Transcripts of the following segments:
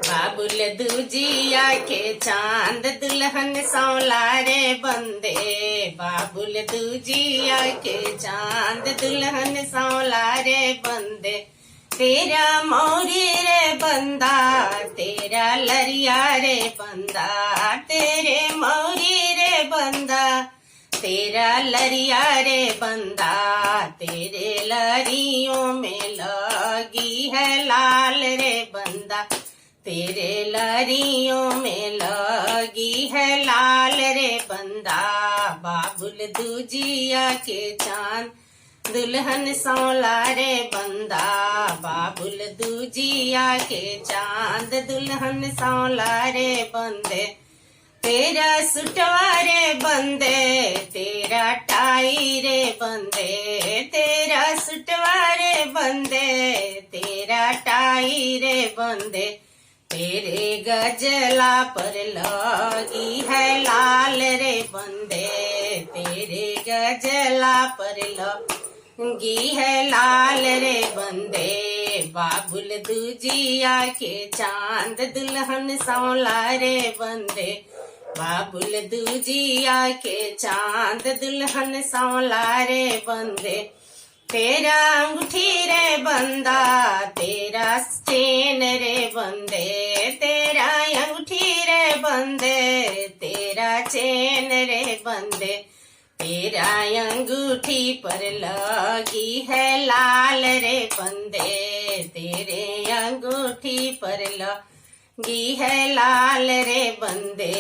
बाबुल दूजिया के चांद दुल्हन सौला रे बंदे। बाबुल दूजिया के चांद दुल्हन सौला रे बंदे। तेरा मौरी रे बंदा, तेरा लरिया रे बंदा, तेरे मौरी रे बंदा, तेरा लरिया रे बंदा। तेरे लरियों में लगी है लाल रे बंदा, तेरे लरियों में लगी है लाल रे बंदा। बाबुल दूजिया के चांद दुल्हन सौला रे बंदा। बाबुल दूजिया के चांद दुल्हन सौला रे बंदे। तेरा सुटवा रे बंदे, तेरा टाई रे बंदे, तेरा सुटवा रे बंदे, तेरा टाई रे बंदे। तेरे गजला पर लगी है लाल रे बंदे, तेरे गजला पर लगी है लाल रे बंदे। बाबुल दूजिया के चांद दुल्हन सौला रे बंदे। बाबुल दूजिया के चांद दुल्हन सौला रे बंदे। तेरा अंगूठी रे बंदा, तेरा चेन रे बंदे, तेरा अंगूठी रे बंदे, तेरा चेन रे बंदे। तेरा अंगूठी पर लगी है लाल रे बंदे, तेरे अंगूठी पर लगी है लाल रे बंदे।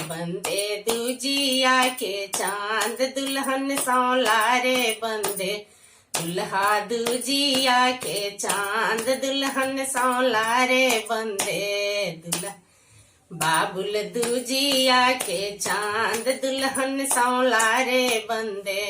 बंदे दूजिया के चांद दुल्हन सौला रे बंदे। दुल्हा दूजिया के चांद दुल्हन सौला रे बंदे। दुल्हा बाबुल दूजिया के चांद दुल्हन सौला रे बंदे।